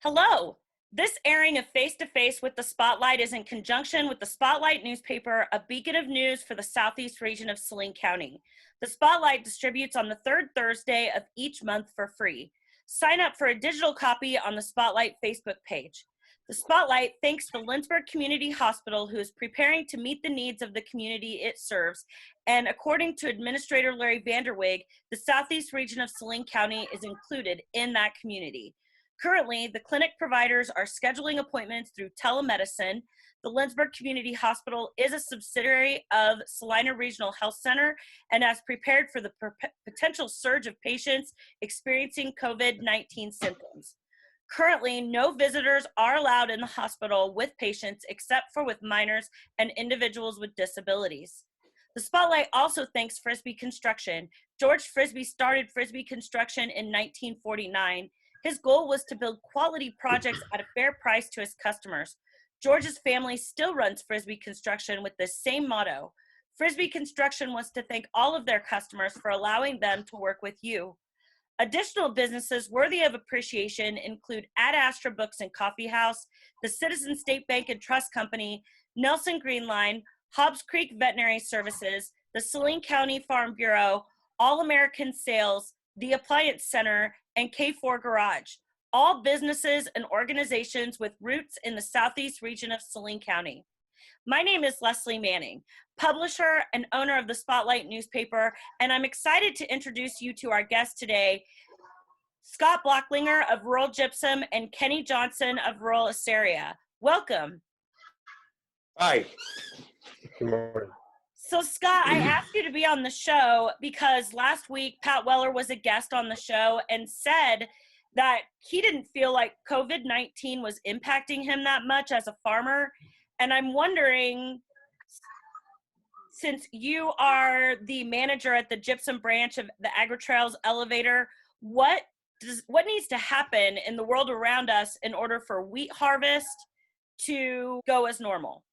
Hello. This airing of Face to Face with the Spotlight is in conjunction with the Spotlight newspaper, a beacon of news for the Southeast region of Saline County. The Spotlight distributes on the third Thursday of each month for free. Sign up for a digital copy on the Spotlight Facebook page. The Spotlight thanks the Lynchburg Community Hospital, who is preparing to meet the needs of the community it serves. And according to Administrator Larry Vanderweg, the Southeast region of Saline County is included in that community. Currently, the clinic providers are scheduling appointments through telemedicine. The Lynchburg Community Hospital is a subsidiary of Saline Regional Health Center and has prepared for the potential surge of patients experiencing COVID-19 symptoms. Currently, no visitors are allowed in the hospital with patients except for with minors and individuals with disabilities. The Spotlight also thanks Frisbee Construction. George Frisbee started Frisbee Construction in 1949. His goal was to build quality projects at a fair price to his customers. George's family still runs Frisbee Construction with the same motto. Frisbee Construction wants to thank all of their customers for allowing them to work with you. Additional businesses worthy of appreciation include Ad Astra Books and Coffee House, the Citizen State Bank and Trust Company, Nelson Green Line, Hobbs Creek Veterinary Services, the Saline County Farm Bureau, All American Sales, the Appliance Center, and K4 Garage, all businesses and organizations with roots in the Southeast region of Saline County. My name is Leslie Manning, publisher and owner of the Spotlight newspaper, and I'm excited to introduce you to our guest today, Scott Blocklinger of Rural Gypsum and Kenny Johnson of Rural Aceria. Welcome. Hi. Good morning. So Scott, I asked you to be on the show because last week Pat Weller was a guest on the show and said that he didn't feel like COVID-19 was impacting him that much as a farmer. And I'm wondering, since you are the manager at the Gypsum branch of the AgriTrails Elevator, what needs to happen in the world around us in order for wheat harvest to go as normal?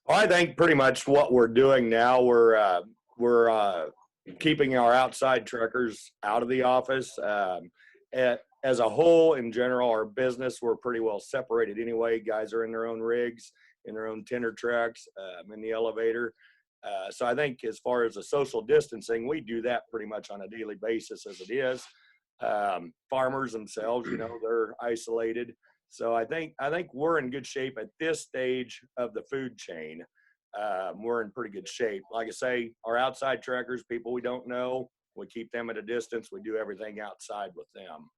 Well, I think pretty much what we're doing now, we're keeping our outside truckers out of the office. As a whole, in general, our business, we're pretty well separated anyway. Guys are in their own rigs, in their own tender trucks, in the elevator. So I think as far as the social distancing, we do that pretty much on a daily basis as it is. Farmers themselves, they're isolated. So I think we're in good shape at this stage of the food chain. We're in pretty good shape. Like I say, our outside truckers, people we don't know, we keep them at a distance. We do everything outside with them.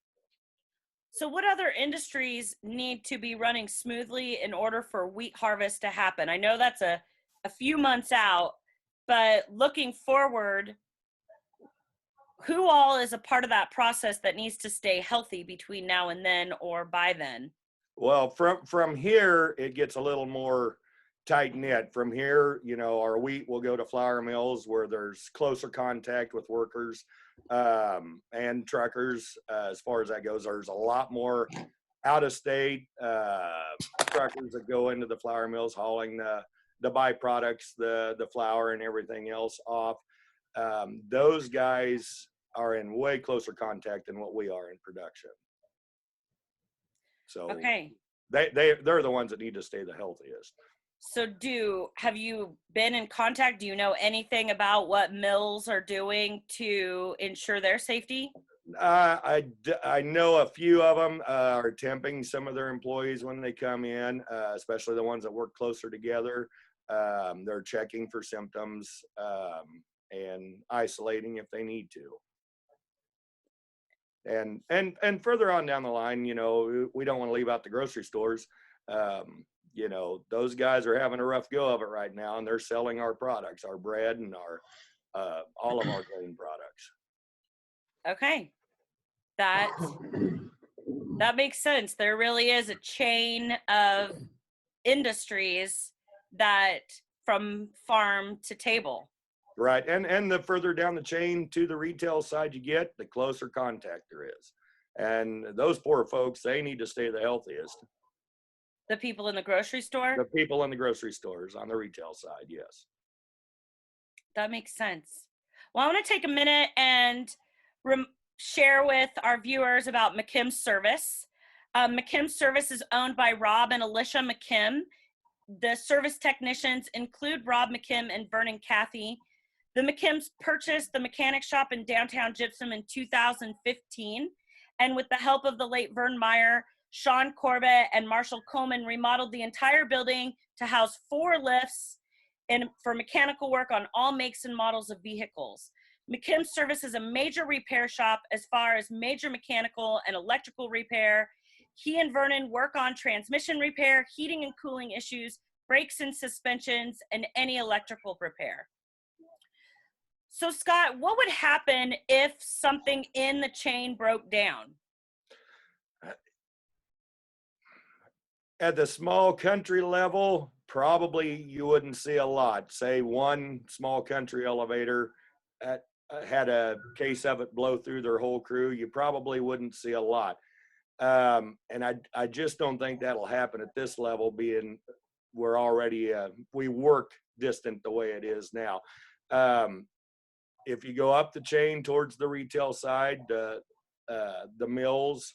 So what other industries need to be running smoothly in order for wheat harvest to happen? I know that's a few months out, but looking forward, who all is a part of that process that needs to stay healthy between now and then or by then? Well, from here, it gets a little more tight-knit. From here, our wheat will go to flour mills where there's closer contact with workers and truckers. As far as that goes, there's a lot more out-of-state truckers that go into the flour mills hauling the byproducts, the flour and everything else off. Those guys are in way closer contact than what we are in production. So okay, they're the ones that need to stay the healthiest. So have you been in contact? Do you know anything about what mills are doing to ensure their safety? I know a few of them are temping some of their employees when they come in, especially the ones that work closer together. They're checking for symptoms and isolating if they need to. And further on down the line, we don't want to leave out the grocery stores. Those guys are having a rough go of it right now, and they're selling our products, our bread and our all of our grain products. Okay, that makes sense. There really is a chain of industries that from farm to table. Right, and the further down the chain to the retail side you get, the closer contact there is. And those poor folks, they need to stay the healthiest. The people in the grocery store? The people in the grocery stores on the retail side, yes. That makes sense. Well, I want to take a minute and share with our viewers about McKim's service. McKim's service is owned by Rob and Alicia McKim. The service technicians include Rob McKim and Vernon Cathy. The McKims purchased the mechanic shop in downtown Gypsum in 2015, and with the help of the late Vern Meyer, Sean Corbett, and Marshall Coleman, remodeled the entire building to house 4 lifts and for mechanical work on all makes and models of vehicles. McKim's service is a major repair shop as far as major mechanical and electrical repair. He and Vernon work on transmission repair, heating and cooling issues, brakes and suspensions, and any electrical repair. So Scott, what would happen if something in the chain broke down? At the small country level, probably you wouldn't see a lot. Say one small country elevator had a case of it blow through their whole crew, you probably wouldn't see a lot. And I just don't think that'll happen at this level, being we're already, we work distant the way it is now. If you go up the chain towards the retail side, the mills,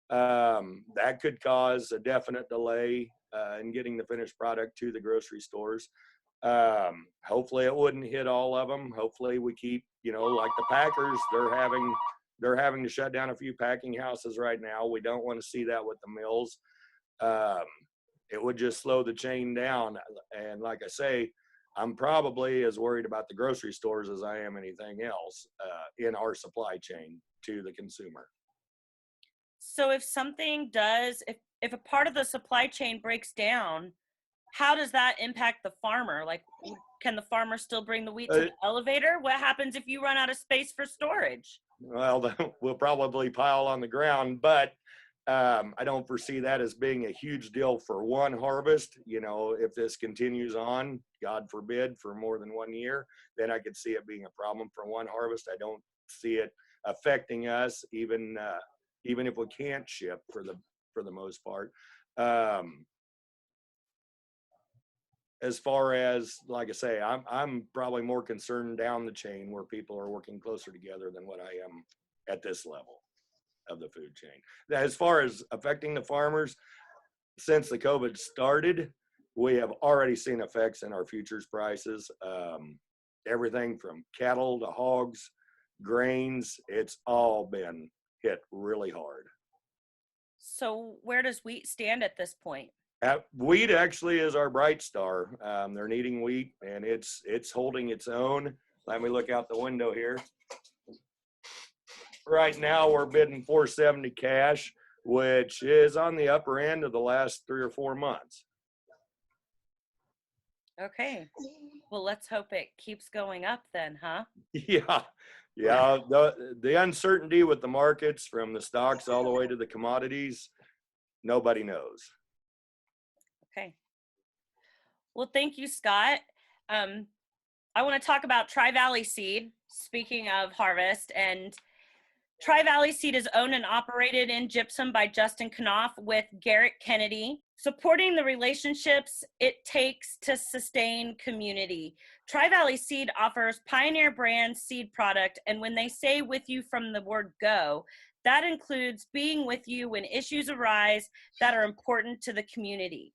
that could cause a definite delay in getting the finished product to the grocery stores. Hopefully it wouldn't hit all of them. Hopefully we keep, like the packers, they're having to shut down a few packing houses right now. We don't want to see that with the mills. It would just slow the chain down. And like I say, I'm probably as worried about the grocery stores as I am anything else in our supply chain to the consumer. So if something does, if a part of the supply chain breaks down, how does that impact the farmer? Like, can the farmer still bring the wheat to the elevator? What happens if you run out of space for storage? Well, we'll probably pile on the ground, but I don't foresee that as being a huge deal for one harvest. If this continues on, God forbid, for more than 1 year, then I could see it being a problem for one harvest. I don't see it affecting us, even if we can't ship for the most part. As far as, like I say, I'm probably more concerned down the chain where people are working closer together than what I am at this level of the food chain. As far as affecting the farmers, since the COVID started, we have already seen effects in our futures prices. Everything from cattle to hogs, grains, it's all been hit really hard. So where does wheat stand at this point? Wheat actually is our bright star. They're needing wheat, and it's holding its own. Let me look out the window here. Right now, we're bidding $4.70 cash, which is on the upper end of the last 3 or 4 months. Okay. Well, let's hope it keeps going up then, huh? Yeah. The uncertainty with the markets, from the stocks all the way to the commodities, nobody knows. Okay. Well, thank you, Scott. I want to talk about Tri-Valley Seed, speaking of harvest. And Tri-Valley Seed is owned and operated in Gypsum by Justin Knopf with Garrett Kennedy, supporting the relationships it takes to sustain community. Tri-Valley Seed offers Pioneer brand seed product, and when they say with you from the word go, that includes being with you when issues arise that are important to the community.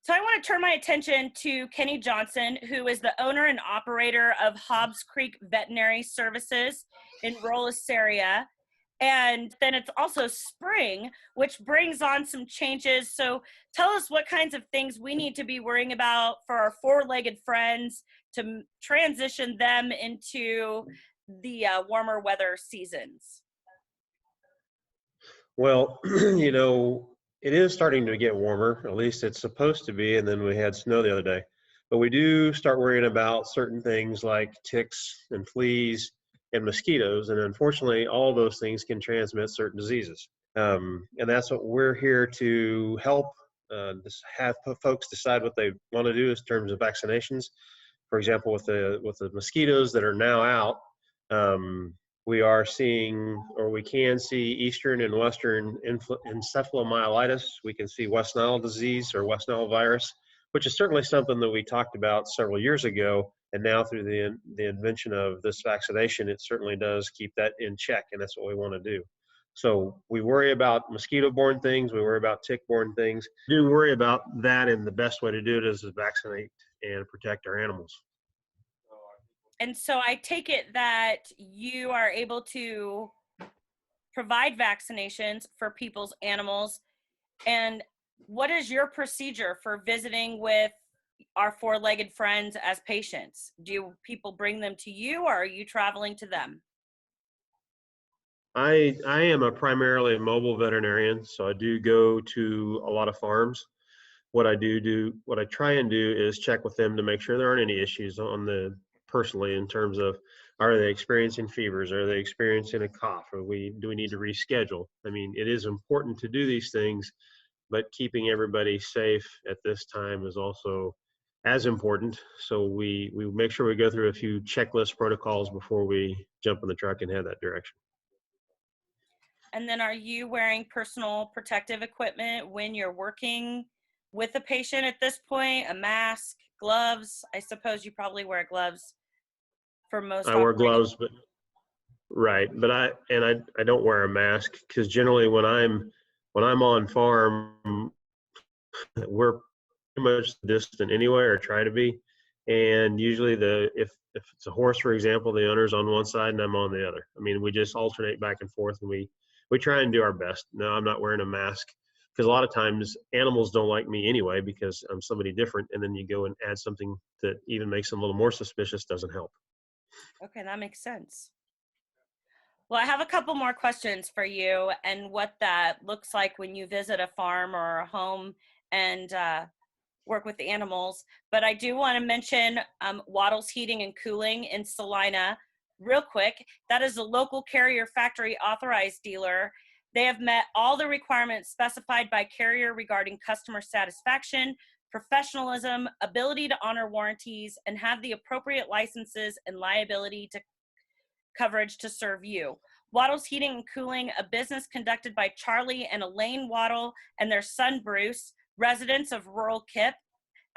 So I want to turn my attention to Kenny Johnson, who is the owner and operator of Hobbs Creek Veterinary Services in Rollisaria. And then it's also spring, which brings on some changes. So tell us what kinds of things we need to be worrying about for our four-legged friends to transition them into the warmer weather seasons. Well, it is starting to get warmer, at least it's supposed to be, and then we had snow the other day. But we do start worrying about certain things like ticks and fleas and mosquitoes, and unfortunately, all those things can transmit certain diseases. And that's what we're here to help have folks decide what they want to do in terms of vaccinations. For example, with the mosquitoes that are now out, we are seeing, or we can see, Eastern and Western encephalomyelitis. We can see West Nile disease or West Nile virus, which is certainly something that we talked about several years ago. And now through the invention of this vaccination, it certainly does keep that in check, and that's what we want to do. So we worry about mosquito-borne things, we worry about tick-borne things. We do worry about that, and the best way to do it is to vaccinate and protect our animals. And so I take it that you are able to provide vaccinations for people's animals. And what is your procedure for visiting with our four-legged friends as patients? Do people bring them to you, or are you traveling to them? I am a primarily mobile veterinarian, so I do go to a lot of farms. What I try and do is check with them to make sure there aren't any issues on the personally in terms of, are they experiencing fevers? Are they experiencing a cough? Do we need to reschedule? I mean, it is important to do these things, but keeping everybody safe at this time is also as important. So we make sure we go through a few checklist protocols before we jump in the truck and head that direction. And then are you wearing personal protective equipment when you're working with a patient at this point? A mask, gloves? I suppose you probably wear gloves for most I wear operations. gloves, but right, but I don't wear a mask because generally when I'm on farm, we're pretty much distant anyway, or try to be. And usually if it's a horse, for example, the owner's on one side and I'm on the other. I mean, we just alternate back and forth, and we try and do our best. No, I'm not wearing a mask because a lot of times animals don't like me anyway because I'm somebody different, and then you go and add something that even makes them a little more suspicious, doesn't help. Okay, that makes sense. Well, I have a couple more questions for you and what that looks like when you visit a farm or a home and work with animals. But I do want to mention Waddles Heating and Cooling in Salina real quick. That is a local Carrier factory authorized dealer. They have met all the requirements specified by Carrier regarding customer satisfaction, professionalism, ability to honor warranties, and have the appropriate licenses and liability to coverage to serve you. Waddles Heating and Cooling, a business conducted by Charlie and Elaine Waddle and their son Bruce, residents of rural Kip,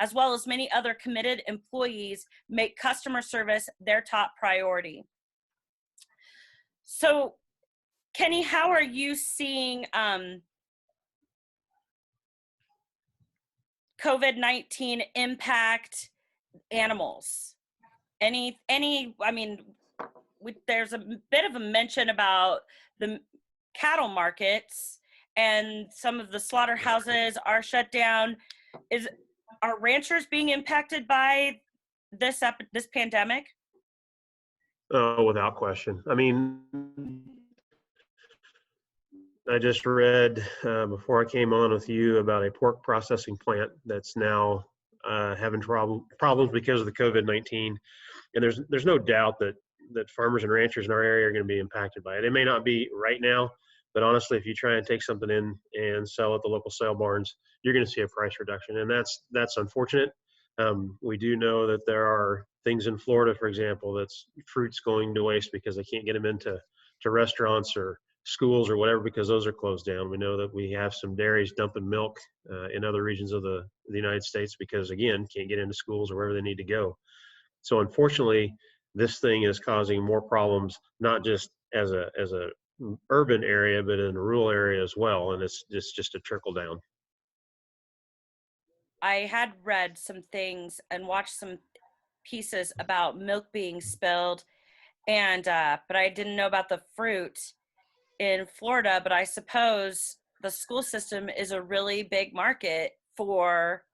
as well as many other committed employees, make customer service their top priority. So, Kenny, how are you seeing COVID-19 impact animals? I mean, there's a bit of a mention about the cattle markets, and some of the slaughterhouses are shut down. Are ranchers being impacted by this pandemic? Oh, without question. I mean, I just read before I came on with you about a pork processing plant that's now having problems because of the COVID-19. And there's no doubt that farmers and ranchers in our area are going to be impacted by it. It may not be right now, but honestly, if you try and take something in and sell at the local sale barns, you're going to see a price reduction, and that's unfortunate. We do know that there are things in Florida, for example, that's fruits going to waste because they can't get them into restaurants or schools or whatever because those are closed down. We know that we have some dairies dumping milk in other regions of the United States because, again, can't get into schools or wherever they need to go. So unfortunately, this thing is causing more problems, not just as a urban area, but in a rural area as well. And it's just a trickle down. I had read some things and watched some pieces about milk being spilled, and but I didn't know about the fruit in Florida. But I suppose the school system is a really big market for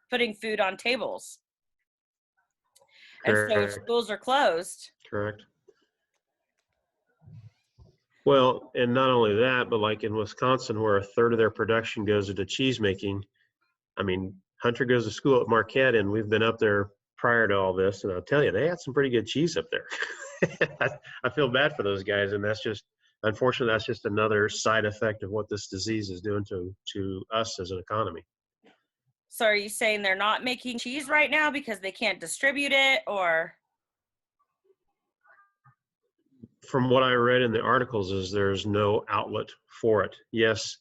putting food on tables. Correct. And so schools are closed. Correct. Well, and not only that, but like in Wisconsin, where a third of their production goes into cheese making. I mean, Hunter goes to school at Marquette, and we've been up there prior to all this, and I'll tell you, they had some pretty good cheese up there. I feel bad for those guys, and unfortunately, that's just another side effect of what this disease is doing to us as an economy. So are you saying they're not making cheese right now because they can't distribute it, or? From what I read in the articles is there's no outlet for it. Yes,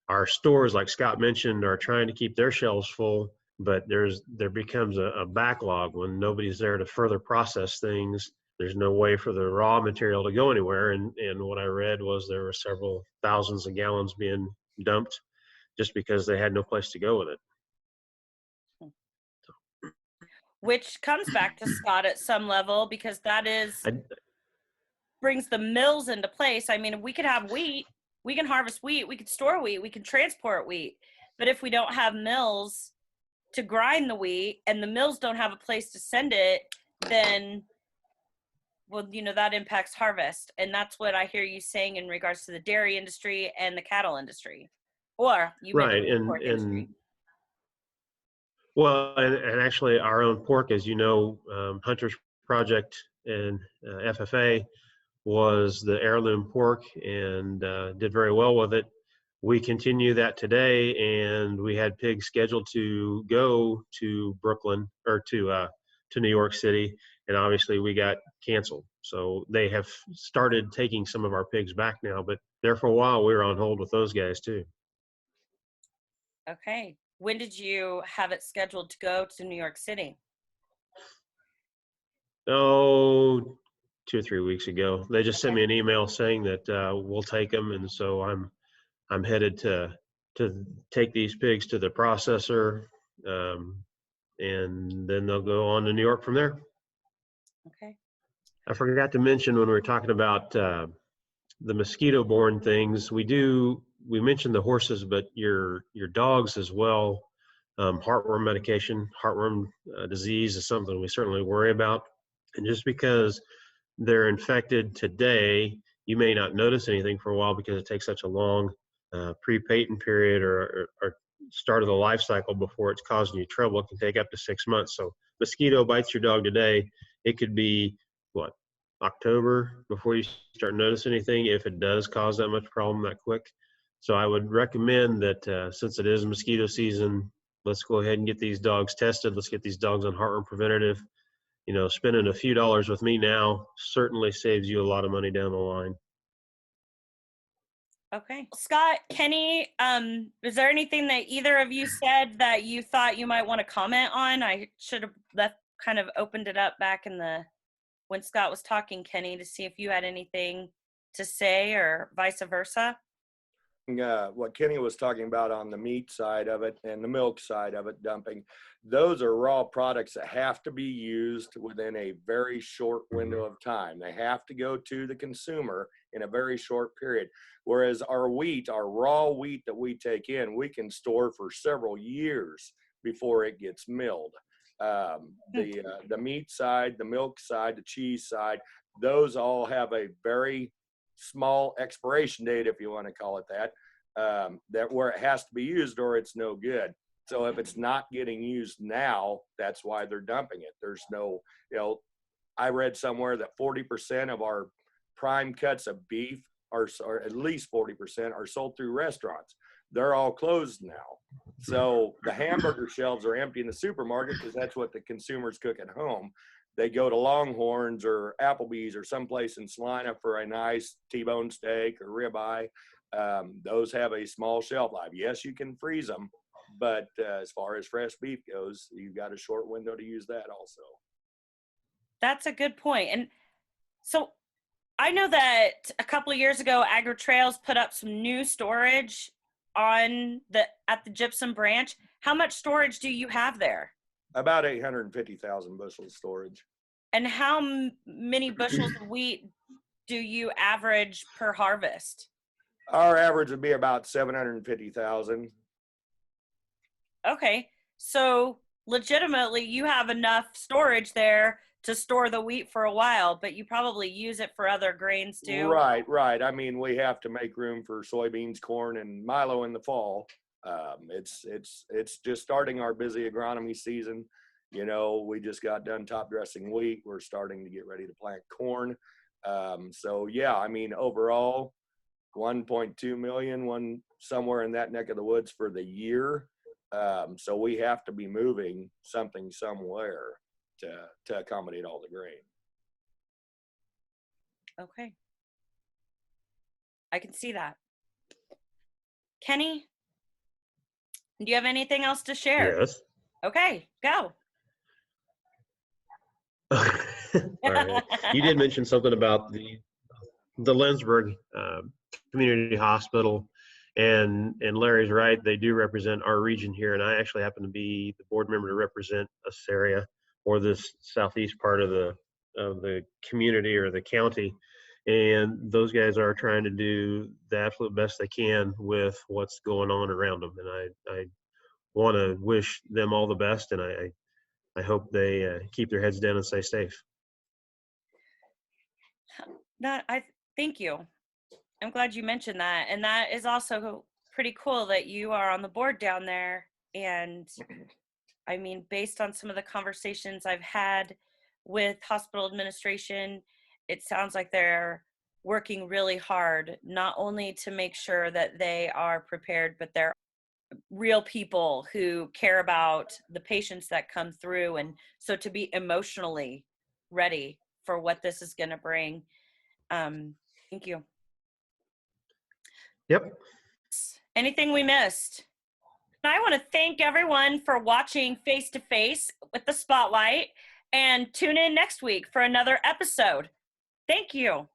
our stores, like Scott mentioned, are trying to keep their shelves full, but there becomes a backlog when nobody's there to further process things there's no way for the raw material to go anywhere. And what I read was there were several thousands of gallons being dumped just because they had no place to go with it. Which comes back to Scott at some level, because that brings the mills into place. I mean, if we could have wheat, we can harvest wheat, we could store wheat, we can transport wheat. But if we don't have mills to grind the wheat and the mills don't have a place to send it, then, well, that impacts harvest. And that's what I hear you saying in regards to the dairy industry and the cattle industry. Or you Right. mentioned the pork industry. Well, and actually our own pork, as you know, Hunter's Project and FFA was the heirloom pork and did very well with it. We continue that today, and we had pigs scheduled to go to Brooklyn or to New York City, and obviously we got canceled. So they have started taking some of our pigs back now, but there for a while we were on hold with those guys too. Okay. When did you have it scheduled to go to New York City? Oh, 2 or 3 weeks ago. They just sent me an email saying that we'll take them, and so I'm headed to take these pigs to the processor, and then they'll go on to New York from there. Okay. I forgot to mention when we were talking about the mosquito-borne things, we mentioned the horses, but your dogs as well. Heartworm medication, heartworm disease is something we certainly worry about. And just because they're infected today, you may not notice anything for a while because it takes such a long pre-patent period or start of the life cycle before it's causing you trouble. It can take up to 6 months. So mosquito bites your dog today, it could be October before you start noticing anything, if it does cause that much problem that quick. So I would recommend that since it is mosquito season, let's go ahead and get these dogs tested. Let's get these dogs on heartworm preventative. Spending a few dollars with me now certainly saves you a lot of money down the line. Okay. Scott, Kenny, is there anything that either of you said that you thought you might want to comment on? I should have kind of opened it up back when Scott was talking, Kenny, to see if you had anything to say or vice versa. What Kenny was talking about on the meat side of it and the milk side of it, dumping, those are raw products that have to be used within a very short window of time. They have to go to the consumer in a very short period. Whereas our wheat, our raw wheat that we take in, we can store for several years before it gets milled. The meat side, the milk side, the cheese side, those all have a very small expiration date, if you want to call it that, that where it has to be used or it's no good. So if it's not getting used now, that's why they're dumping it. There's no, I read somewhere that 40% of our prime cuts of beef or at least 40% are sold through restaurants. They're all closed now. So the hamburger shelves are empty in the supermarket because that's what the consumers cook at home. They go to Longhorns or Applebee's or someplace in Salina for a nice T-bone steak or ribeye. Those have a small shelf life. Yes, you can freeze them, but as far as fresh beef goes, you've got a short window to use that also. That's a good point. And so I know that a couple of years ago, Agri-Trails put up some new storage at the Gypsum branch. How much storage do you have there? About 850,000 bushels storage. And how many bushels of wheat do you average per harvest? Our average would be about 750,000. Okay. So legitimately you have enough storage there to store the wheat for a while, but you probably use it for other grains too. Right. I mean, we have to make room for soybeans, corn, and milo in the fall. It's just starting our busy agronomy season. We just got done top dressing wheat. We're starting to get ready to plant corn. So yeah, I mean, overall, 1.2 million, somewhere in that neck of the woods for the year. So we have to be moving something somewhere to accommodate all the grain. Okay. I can see that. Kenny, do you have anything else to share? Yes. Okay, go. All right. You did mention something about the Lensburg Community Hospital, and Larry's right. They do represent our region here, and I actually happen to be the board member to represent this area or this southeast part of the community or the county. And those guys are trying to do the absolute best they can with what's going on around them. And I want to wish them all the best, and I hope they keep their heads down and stay safe. Thank you. I'm glad you mentioned that. And that is also pretty cool that you are on the board down there. And I mean, based on some of the conversations I've had with hospital administration, it sounds like they're working really hard, not only to make sure that they are prepared, but they're real people who care about the patients that come through. And so to be emotionally ready for what this is going to bring. Thank you. Yep. Anything we missed? I want to thank everyone for watching Face to Face with the Spotlight, and tune in next week for another episode. Thank you.